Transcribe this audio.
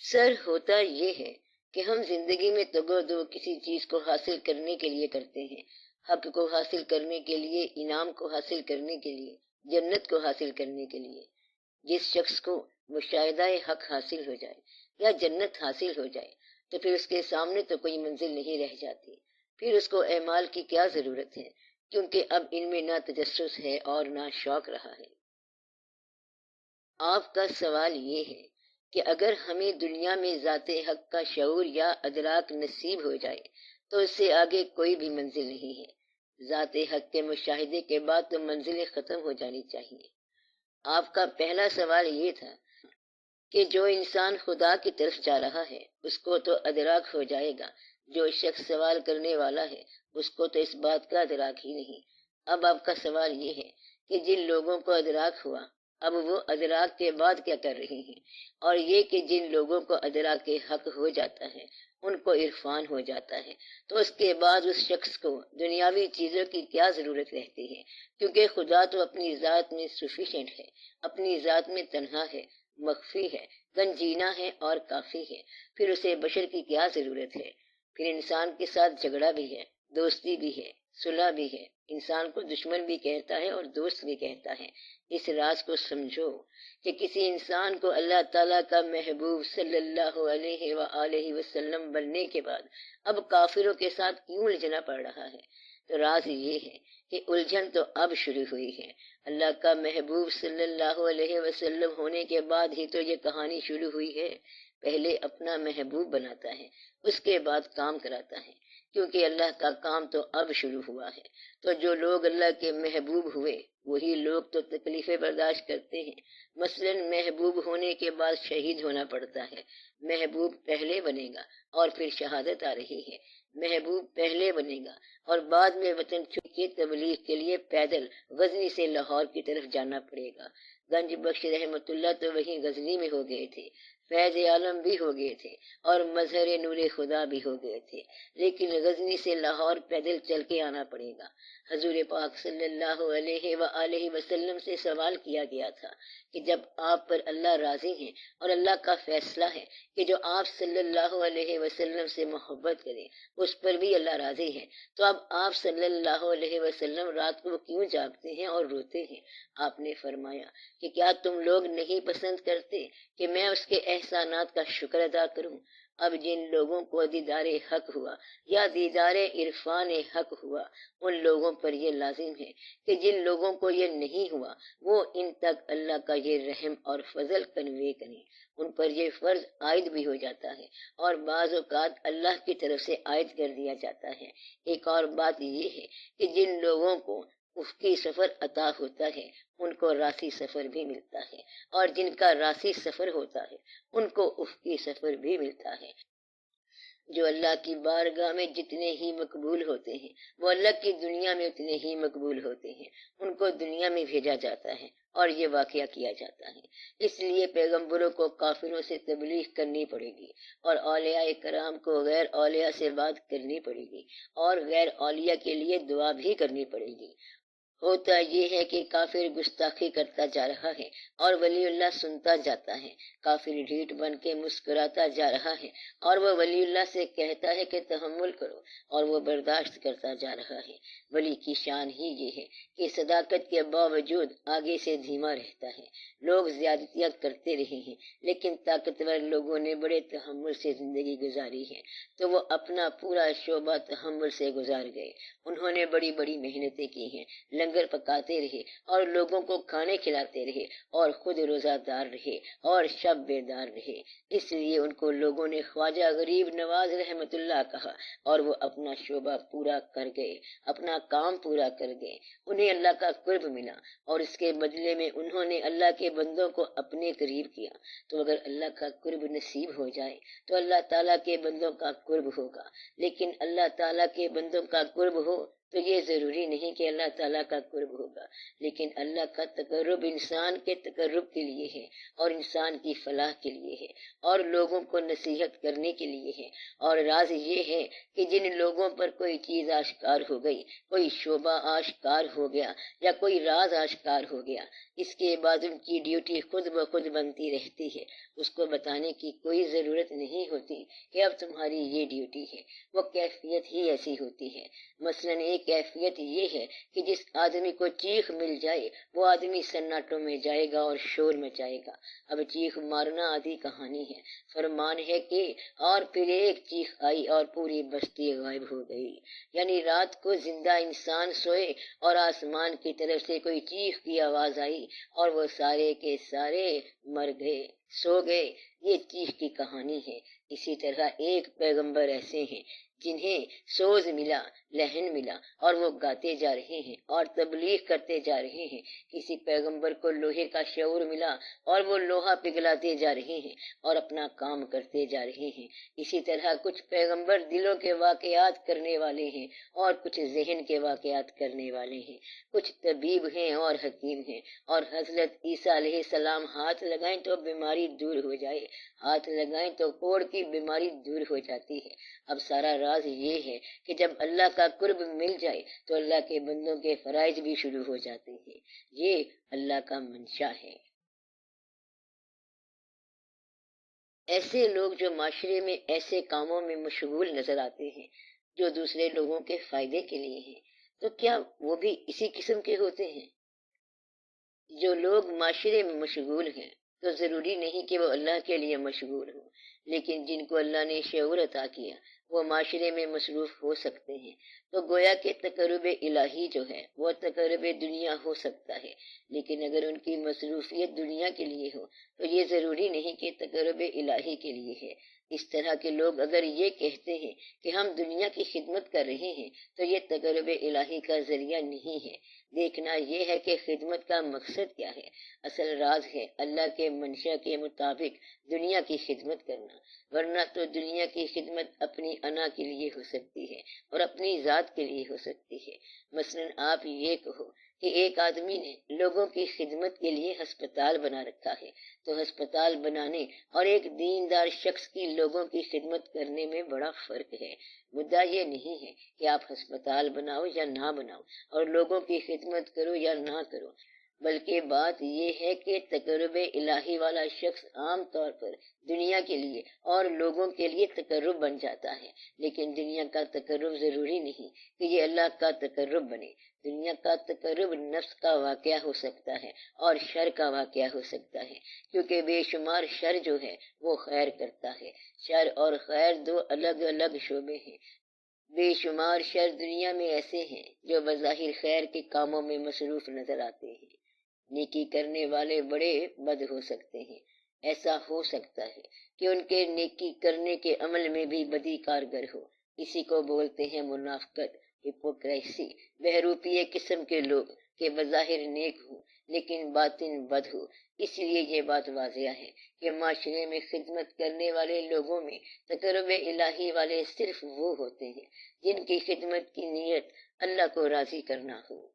سر ہوتا یہ ہے کہ ہم زندگی میں تگو کسی چیز کو حاصل کرنے کے لیے کرتے ہیں، حق کو حاصل کرنے کے لیے، انعام کو حاصل کرنے کے لیے، جنت کو حاصل کرنے کے لیے۔ جس شخص کو مشاہدہ حق حاصل ہو جائے یا جنت حاصل ہو جائے تو پھر اس کے سامنے تو کوئی منزل نہیں رہ جاتی، پھر اس کو اعمال کی کیا ضرورت ہے، کیونکہ اب ان میں نہ تجسس ہے اور نہ شوق رہا ہے۔ آپ کا سوال یہ ہے کہ اگر ہمیں دنیا میں ذات حق کا شعور یا ادراک نصیب ہو جائے تو اس سے آگے کوئی بھی منزل نہیں ہے۔ ذات حق کے مشاہدے کے بعد تو منزلیں ختم ہو جانی چاہیے۔ آپ کا پہلا سوال یہ تھا کہ جو انسان خدا کی طرف جا رہا ہے اس کو تو ادراک ہو جائے گا، جو شخص سوال کرنے والا ہے اس کو تو اس بات کا ادراک ہی نہیں۔ اب آپ کا سوال یہ ہے کہ جن لوگوں کو ادراک ہوا اب وہ ادراک کے بعد کیا کر رہے ہیں، اور یہ کہ جن لوگوں کو ادراک حق ہو جاتا ہے، ان کو عرفان ہو جاتا ہے، تو اس کے بعد اس شخص کو دنیاوی چیزوں کی کیا ضرورت رہتی ہے، کیونکہ خدا تو اپنی ذات میں سفیشینٹ ہے، اپنی ذات میں تنہا ہے، مخفی ہے، گنجینا ہے اور کافی ہے، پھر اسے بشر کی کیا ضرورت ہے۔ پھر انسان کے ساتھ جھگڑا بھی ہے، دوستی بھی ہے، صلح بھی ہے، انسان کو دشمن بھی کہتا ہے اور دوست بھی کہتا ہے۔ اس راز کو سمجھو کہ کسی انسان کو اللہ تعالیٰ کا محبوب صلی اللہ علیہ وآلہ وسلم بننے کے بعد اب کافروں کے ساتھ کیوں الجھنا پڑ رہا ہے، تو راز یہ ہے کہ الجھن تو اب شروع ہوئی ہے۔ اللہ کا محبوب صلی اللہ علیہ وسلم ہونے کے بعد ہی تو یہ کہانی شروع ہوئی ہے۔ پہلے اپنا محبوب بناتا ہے، اس کے بعد کام کراتا ہے، کیونکہ اللہ کا کام تو اب شروع ہوا ہے۔ تو جو لوگ اللہ کے محبوب ہوئے وہی لوگ تو تکلیفیں برداشت کرتے ہیں۔ مثلا محبوب ہونے کے بعد شہید ہونا پڑتا ہے۔ محبوب پہلے بنے گا اور پھر شہادت آ رہی ہے۔ محبوب پہلے بنے گا اور بعد میں وطن چھوڑ کے تبلیغ کے لیے پیدل غزنی سے لاہور کی طرف جانا پڑے گا۔ گنج بخش رحمت اللہ تو وہیں غزنی میں ہو گئے تھے، فیض عالم بھی ہو گئے تھے اور مظہر نور خدا بھی ہو گئے تھے، لیکن غزنی سے لاہور پیدل چل کے آنا پڑے گا۔ حضور پاک صلی اللہ علیہ وآلہ وسلم سے سوال کیا گیا تھا کہ جب آپ پر اللہ راضی ہیں اور اللہ کا فیصلہ ہے کہ جو آپ صلی اللہ علیہ وسلم سے محبت کرے اس پر بھی اللہ راضی ہے، تو اب آپ صلی اللہ علیہ وسلم رات کو کیوں جاگتے ہیں اور روتے ہیں؟ آپ نے فرمایا کہ کیا تم لوگ نہیں پسند کرتے کہ میں اس کے احسانات کا شکر ادا کروں؟ اب جن لوگوں کو دیدار حق ہوا یا دیدار عرفان حق ہوا ان لوگوں پر یہ لازم ہے کہ جن لوگوں کو یہ نہیں ہوا وہ ان تک اللہ کا یہ رحم اور فضل کنوے کریں۔ ان پر یہ فرض عائد بھی ہو جاتا ہے اور بعض اوقات اللہ کی طرف سے عائد کر دیا جاتا ہے۔ ایک اور بات یہ ہے کہ جن لوگوں کو افقی سفر عطا ہوتا ہے ان کو راسی سفر بھی ملتا ہے، اور جن کا راسی سفر ہوتا ہے ان کو افقی سفر بھی ملتا ہے۔ جو اللہ کی بارگاہ میں جتنے ہی مقبول ہوتے ہیں وہ اللہ کی دنیا میں اتنے ہی مقبول ہوتے ہیں، ان کو دنیا میں بھیجا جاتا ہے اور یہ واقعہ کیا جاتا ہے۔ اس لیے پیغمبروں کو کافروں سے تبلیغ کرنی پڑے گی اور اولیاء کرام کو غیر اولیاء سے بات کرنی پڑے گی اور غیر اولیاء کے لیے دعا بھی کرنی پڑے گی۔ ہوتا یہ ہے کہ کافر گستاخی کرتا جا رہا ہے اور ولی اللہ سنتا جاتا ہے، کافر ڈھیٹ بن کے مسکراتا جا رہا ہے اور وہ ولی اللہ سے کہتا ہے کہ تحمل کرو اور وہ برداشت کرتا جا رہا ہے۔ ولی کی شان ہی یہ ہے کہ صداقت کے باوجود آگے سے دھیما رہتا ہے۔ لوگ زیادتیاں کرتے رہے ہیں لیکن طاقتور لوگوں نے بڑے تحمل سے زندگی گزاری ہے تو وہ اپنا پورا شعبہ تحمل سے گزار گئے۔ انہوں نے بڑی بڑی محنتیں کی ہیں، لنگر پکاتے رہے اور لوگوں کو کھانے کھلاتے رہے اور خود روزہ دار رہے اور شب بیدار رہے۔ اس لیے ان کو لوگوں نے خواجہ غریب نواز رحمت اللہ کہا اور وہ اپنا شعبہ پورا کر گئے، اپنا کام پورا کر گئے۔ انہیں اللہ کا قرب ملا اور اس کے بدلے میں انہوں نے اللہ کے بندوں کو اپنے قریب کیا۔ تو اگر اللہ کا قرب نصیب ہو جائے تو اللہ تعالیٰ کے بندوں کا قرب ہوگا، لیکن اللہ تعالیٰ کے بندوں کا قرب ہو تو یہ ضروری نہیں کہ اللہ تعالیٰ کا قرب ہوگا، لیکن اللہ کا تقرب انسان کے تقرب کے لیے ہے، اور انسان کی فلاح کے لیے ہے، اور لوگوں کو نصیحت کرنے کے لیے ہے۔ اور راز یہ ہے کہ جن لوگوں پر کوئی چیز آشکار ہو گئی، کوئی شعبہ آشکار ہو گیا یا کوئی راز آشکار ہو گیا، اس کے بعد ان کی ڈیوٹی خود بخود بنتی رہتی ہے، اس کو بتانے کی کوئی ضرورت نہیں ہوتی کہ اب تمہاری یہ ڈیوٹی ہے۔ وہ کیفیت ہی ایسی ہوتی ہے۔ مثلا ایک کیفیت یہ ہے کہ جس آدمی کو چیخ مل جائے وہ آدمی سناٹوں میں جائے گا اور شور مچائے گا۔ اب چیخ مارنا آدھی کہانی ہے، فرمان ہے کہ اور پھر ایک چیخ آئی اور پوری بستی غائب ہو گئی، یعنی رات کو زندہ انسان سوئے اور آسمان کی طرف سے کوئی چیخ کی آواز آئی اور وہ سارے کے سارے مر گئے، سو گئے۔ یہ چیخ کی کہانی ہے۔ اسی طرح ایک پیغمبر ایسے ہیں جنہیں سوز ملا، لہن ملا، اور وہ گاتے جا رہے ہیں اور تبلیغ کرتے جا رہے ہیں۔ کسی پیغمبر کو لوہے کا شعور ملا اور وہ لوہا پگھلاتے جا رہے ہیں اور اپنا کام کرتے جا رہے ہیں۔ اسی طرح کچھ پیغمبر دلوں کے واقعات کرنے والے ہیں اور کچھ ذہن کے واقعات کرنے والے ہیں، کچھ طبیب ہیں اور حکیم ہیں۔ اور حضرت عیسیٰ علیہ السلام ہاتھ لگائیں تو بیماری دور ہو جائے، ہاتھ لگائیں تو کوڑ کی بیماری دور ہو جاتی ہے۔ اب سارا راز یہ ہے کہ جب اللہ کا قرب مل جائے تو اللہ کے بندوں کے فرائض بھی شروع ہو جاتے ہیں۔ یہ اللہ کا منشا ہے۔ ایسے لوگ جو معاشرے میں ایسے کاموں میں مشغول نظر آتے ہیں جو دوسرے لوگوں کے فائدے کے لیے ہیں، تو کیا وہ بھی اسی قسم کے ہوتے ہیں؟ جو لوگ معاشرے میں مشغول ہیں تو ضروری نہیں کہ وہ اللہ کے لیے مشغول ہوں، لیکن جن کو اللہ نے شعور عطا کیا وہ معاشرے میں مصروف ہو سکتے ہیں۔ تو گویا کہ تقرب الہی جو ہے وہ تقرب دنیا ہو سکتا ہے، لیکن اگر ان کی مصروفیت دنیا کے لیے ہو تو یہ ضروری نہیں کہ تقرب الہی کے لیے ہے۔ اس طرح کے لوگ اگر یہ کہتے ہیں کہ ہم دنیا کی خدمت کر رہے ہیں تو یہ تقرب الہی کا ذریعہ نہیں ہے۔ دیکھنا یہ ہے کہ خدمت کا مقصد کیا ہے۔ اصل راز ہے اللہ کے منشا کے مطابق دنیا کی خدمت کرنا، ورنہ تو دنیا کی خدمت اپنی انا کے لیے ہو سکتی ہے اور اپنی ذات کے لیے ہو سکتی ہے۔ مثلا آپ یہ کہو کہ ایک آدمی نے لوگوں کی خدمت کے لیے ہسپتال بنا رکھا ہے، تو ہسپتال بنانے اور ایک دیندار شخص کی لوگوں کی خدمت کرنے میں بڑا فرق ہے۔ مدعا یہ نہیں ہے کہ آپ ہسپتال بناؤ یا نہ بناؤ اور لوگوں کی خدمت کرو یا نہ کرو، بلکہ بات یہ ہے کہ تقرب الہی والا شخص عام طور پر دنیا کے لیے اور لوگوں کے لیے تقرب بن جاتا ہے، لیکن دنیا کا تقرب ضروری نہیں کہ یہ اللہ کا تقرب بنے۔ دنیا کا تقرب نفس کا واقعہ ہو سکتا ہے اور شر کا واقعہ ہو سکتا ہے، کیونکہ بے شمار شر جو ہے وہ خیر کرتا ہے۔ شر اور خیر دو الگ الگ شعبے ہیں۔ بے شمار شر دنیا میں ایسے ہیں جو بظاہر خیر کے کاموں میں مصروف نظر آتے ہیں۔ نیکی کرنے والے بڑے بد ہو سکتے ہیں، ایسا ہو سکتا ہے کہ ان کے نیکی کرنے کے عمل میں بھی بدی کارگر ہو۔ اسی کو بولتے ہیں منافقت، ہپوکریسی، بہروپیے قسم کے لوگ کہ بظاہر نیک ہوں لیکن باطن بد ہو۔ اس لیے یہ بات واضح ہے کہ معاشرے میں خدمت کرنے والے لوگوں میں تقرب الہی والے صرف وہ ہوتے ہیں جن کی خدمت کی نیت اللہ کو راضی کرنا ہو۔